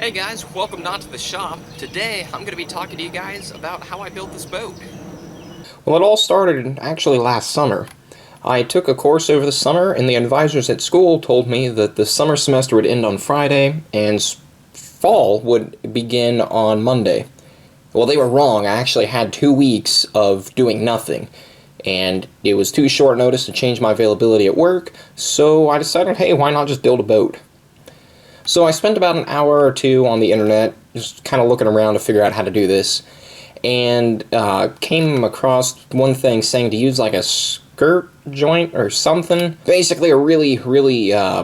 Hey guys, welcome not to the shop. Today I'm going to be talking to you guys about how I built this boat. Well, it all started actually last summer. I took a course over the summer, and the advisors at school told me that the summer semester would end on Friday and fall would begin on Monday. Well, they were wrong. I actually had 2 weeks of doing nothing, and it was too short notice to change my availability at work, so I decided, hey, why not just build a boat? So I spent about an hour or two on the internet, just kind of looking around to figure out how to do this, and came across one thing saying to use like a skirt joint or something. Basically a really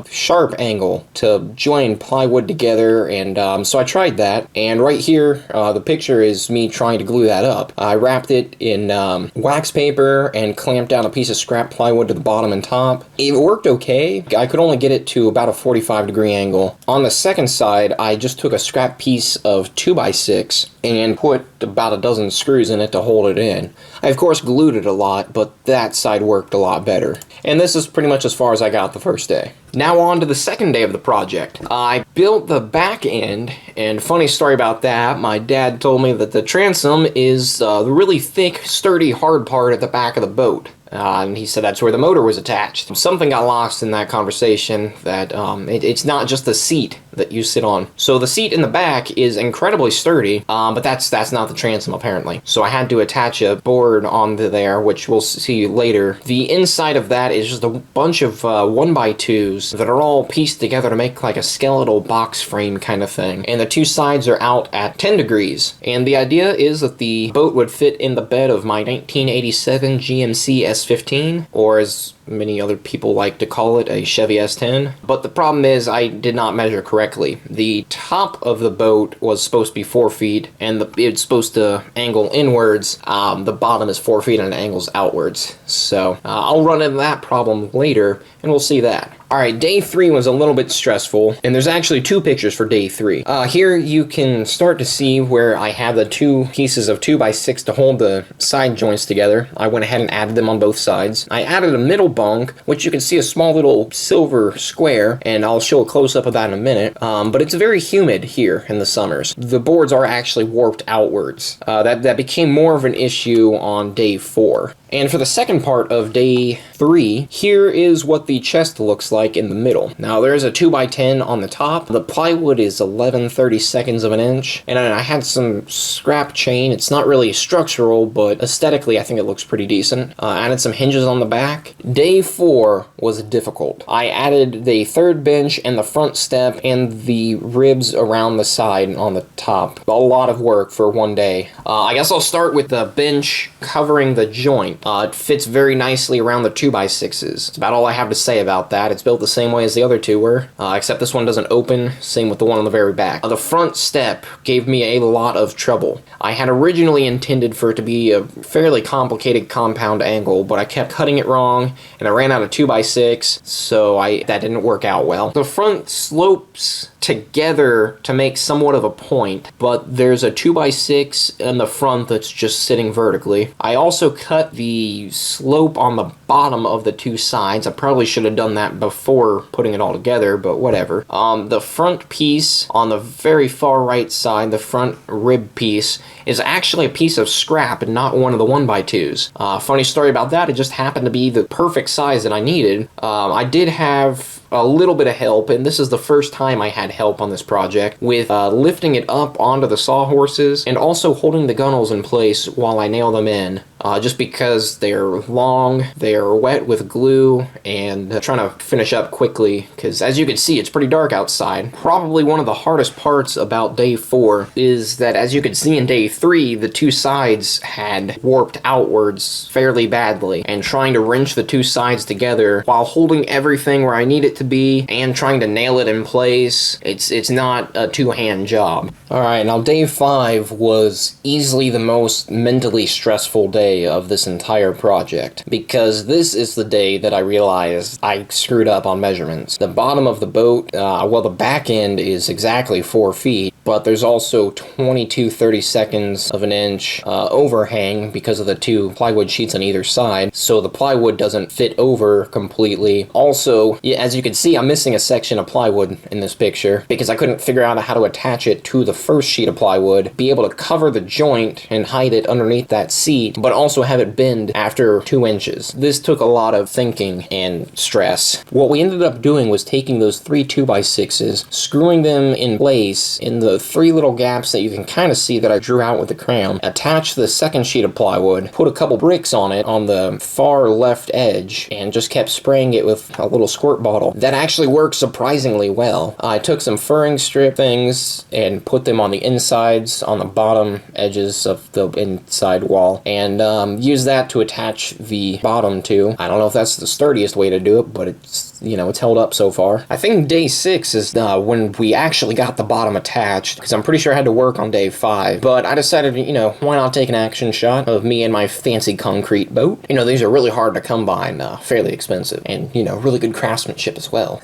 sharp angle to join plywood together, and so I tried that, and right here the picture is me trying to glue that up. I wrapped it in wax paper and clamped down a piece of scrap plywood to the bottom and top. It worked okay. I could only get it to about a 45-degree angle. On the second side, I just took a scrap piece of 2x6 and put about a dozen screws in it to hold it in. I of course glued it a lot, but that side worked a lot better. And this is pretty much as far as I got the first day. Now on to the second day of the project. I built the back end, and funny story about that, my dad told me that the transom is the really thick, sturdy, hard part at the back of the boat. And he said that's where the motor was attached. Something got lost in that conversation, that it's not just the seat that you sit on. So the seat in the back is incredibly sturdy, but that's not the transom apparently. So I had to attach a board onto there, which we'll see later. The inside of that is just a bunch of 1x2s that are all pieced together to make like a skeletal box frame kind of thing. And the two sides are out at 10 degrees. And the idea is that the boat would fit in the bed of my 1987 GMC S15, or as many other people like to call it, a Chevy S10. But the problem is I did not measure correctly. The top of the boat was supposed to be 4 feet, and it's supposed to angle inwards. The bottom is 4 feet and it angles outwards. So I'll run into that problem later, and we'll see that. Alright, day 3 was a little bit stressful, and there's actually 2 pictures for day 3. Here you can start to see where I have the 2 pieces of 2x6 to hold the side joints together. I went ahead and added them on both sides. I added a middle bunk, which you can see a small little silver square, and I'll show a close-up of that in a minute, but it's very humid here in the summers. The boards are actually warped outwards. That became more of an issue on day 4. And for the second part of day 3, here is what the chest looks like in the middle. Now there's a 2x10 on the top. The plywood is 11/32 of an inch, and I had some scrap chain. It's not really structural, but aesthetically I think it looks pretty decent. Added some hinges on the back. Day 4 was difficult. I added the third bench and the front step and the ribs around the side and on the top. A lot of work for one day. I guess I'll start with the bench covering the joint. It fits very nicely around the 2x6s. That's about all I have to say about that. It's built the same way as the other 2 were, except this one doesn't open, same with the one on the very back. The front step gave me a lot of trouble. I had originally intended for it to be a fairly complicated compound angle, but I kept cutting it wrong, and I ran out of 2x6, so that didn't work out well. The front slopes together to make somewhat of a point, but there's a 2x6 in the front that's just sitting vertically. I also cut the slope on the bottom of the 2 sides. I probably should have done that before putting it all together, but whatever. The front piece on the very far right side, the front rib piece, is actually a piece of scrap and not one of the 1x2s. Funny story about that, it just happened to be the perfect size that I needed. I did have a little bit of help, and this is the first time I had help on this project, with lifting it up onto the sawhorses and also holding the gunnels in place while I nail them in. Just because they're long, they're wet with glue, and trying to finish up quickly, because as you can see, it's pretty dark outside. Probably one of the hardest parts about day 4 is that, as you can see in day 3, the 2 sides had warped outwards fairly badly, and trying to wrench the 2 sides together while holding everything where I need it to be and trying to nail it in place, it's not a 2-hand job. Alright, now day 5 was easily the most mentally stressful day of this entire project, because this is the day that I realized I screwed up on measurements. The bottom of the boat, well, the back end is exactly 4 feet, but there's also 22/32 of an inch overhang because of the two plywood sheets on either side, so the plywood doesn't fit over completely. Also, as you can see, I'm missing a section of plywood in this picture because I couldn't figure out how to attach it to the first sheet of plywood, be able to cover the joint and hide it underneath that seat, but also have it bend after 2 inches. This took a lot of thinking and stress. What we ended up doing was taking those 3 2x6s, screwing them in place in the 3 little gaps that you can kind of see that I drew out with the crayon, attach the second sheet of plywood, put a couple bricks on it on the far left edge, and just kept spraying it with a little squirt bottle. That actually worked surprisingly well. I took some furring strip things and put them on the insides, on the bottom edges of the inside wall, and used that to attach the bottom to. I don't know if that's the sturdiest way to do it, but it's, you know, it's held up so far. I think day 6 is when we actually got the bottom attached, because I'm pretty sure I had to work on day 5, but I decided, you know, why not take an action shot of me and my fancy concrete boat. You know, these are really hard to come by and fairly expensive, and, you know, really good craftsmanship as well.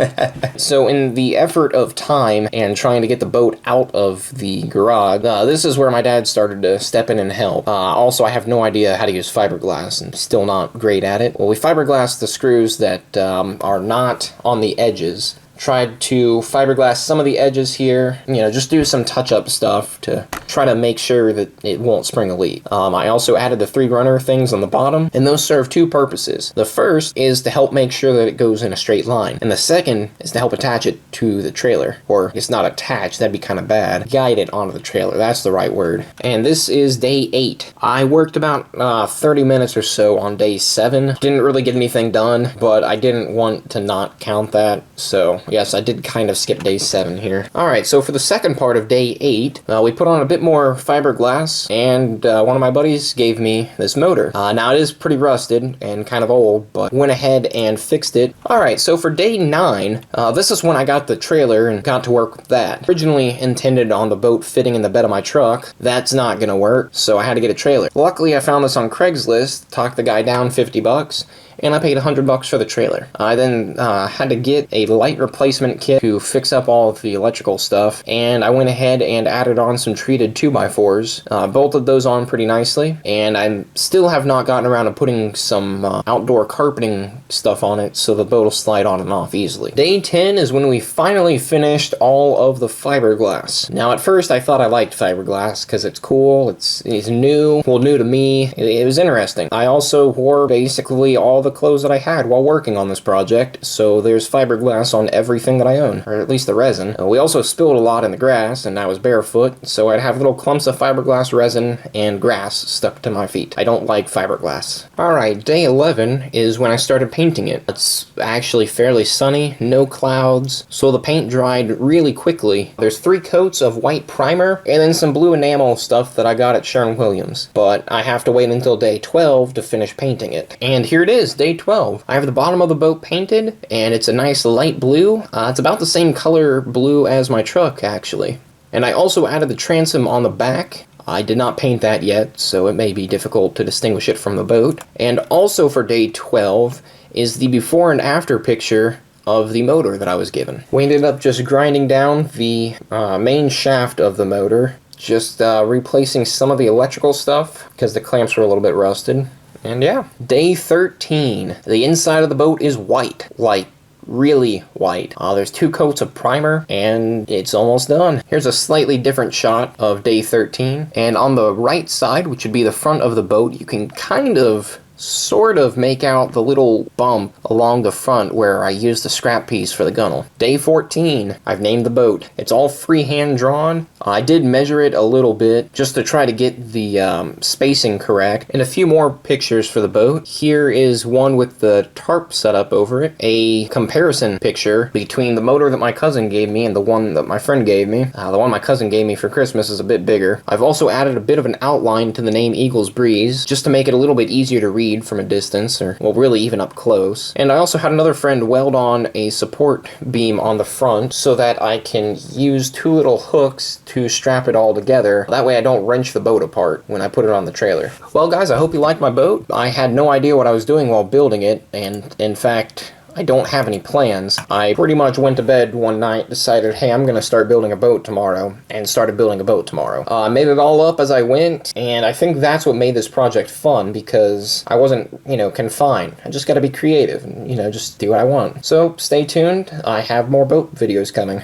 So in the effort of time and trying to get the boat out of the garage, this is where my dad started to step in and help. Also, I have no idea how to use fiberglass and still not great at it. Well, we fiberglassed the screws that are not on the edges. Tried to fiberglass some of the edges here, you know, just do some touch-up stuff to try to make sure that it won't spring a leak. I also added the 3 runner things on the bottom, and those serve 2 purposes. The first is to help make sure that it goes in a straight line, and the second is to help attach it to the trailer. Or, it's not attached, that'd be kind of bad. Guide it onto the trailer, that's the right word. And this is day 8. I worked about 30 minutes or so on day 7. Didn't really get anything done, but I didn't want to not count that, so yes, I did kind of skip day 7 here. Alright, so for the second part of day 8, we put on a bit more fiberglass, and one of my buddies gave me this motor. Now it is pretty rusted and kind of old, but went ahead and fixed it. Alright, so for day 9, this is when I got the trailer and got to work with that. Originally intended on the boat fitting in the bed of my truck. That's not gonna work, so I had to get a trailer. Luckily, I found this on Craigslist, talked the guy down $50, and I paid $100 for the trailer. I then had to get a light replacement kit to fix up all of the electrical stuff, and I went ahead and added on some treated 2x4s, bolted those on pretty nicely, and I still have not gotten around to putting some outdoor carpeting stuff on it so the boat will slide on and off easily. Day 10 is when we finally finished all of the fiberglass. Now at first I thought I liked fiberglass because it's cool, it's new, well, new to me, it was interesting. I also wore basically all the clothes that I had while working on this project, so there's fiberglass on everything that I own, or at least the resin. We also spilled a lot in the grass, and I was barefoot, so I'd have little clumps of fiberglass resin and grass stuck to my feet. I don't like fiberglass. Alright, day 11 is when I started painting it. It's actually fairly sunny, no clouds, so the paint dried really quickly. There's 3 coats of white primer, and then some blue enamel stuff that I got at Sherwin-Williams, but I have to wait until day 12 to finish painting it. And here it is, day 12. I have the bottom of the boat painted, and it's a nice light blue. It's about the same color blue as my truck, actually. And I also added the transom on the back. I did not paint that yet, so it may be difficult to distinguish it from the boat. And also for day 12 is the before and after picture of the motor that I was given. We ended up just grinding down the main shaft of the motor, just replacing some of the electrical stuff because the clamps were a little bit rusted. And yeah, day 13. The inside of the boat is white, like really white. There's 2 coats of primer, and it's almost done. Here's a slightly different shot of day 13. And on the right side, which would be the front of the boat, you can kind of sort of make out the little bump along the front where I used the scrap piece for the gunnel. Day 14, I've named the boat. It's all freehand drawn. I did measure it a little bit just to try to get the spacing correct. And a few more pictures for the boat. Here is one with the tarp set up over it. A comparison picture between the motor that my cousin gave me and the one that my friend gave me. The one my cousin gave me for Christmas is a bit bigger. I've also added a bit of an outline to the name Eagle's Breeze just to make it a little bit easier to read from a distance, or well, really even up close. And I also had another friend weld on a support beam on the front so that I can use 2 little hooks to strap it all together. That way I don't wrench the boat apart when I put it on the trailer. Well guys, I hope you liked my boat. I had no idea what I was doing while building it, and in fact I don't have any plans. I pretty much went to bed one night, decided, hey, I'm going to start building a boat tomorrow, and started building a boat tomorrow. I made it all up as I went, and I think that's what made this project fun, because I wasn't, confined. I just got to be creative and, just do what I want. So stay tuned. I have more boat videos coming.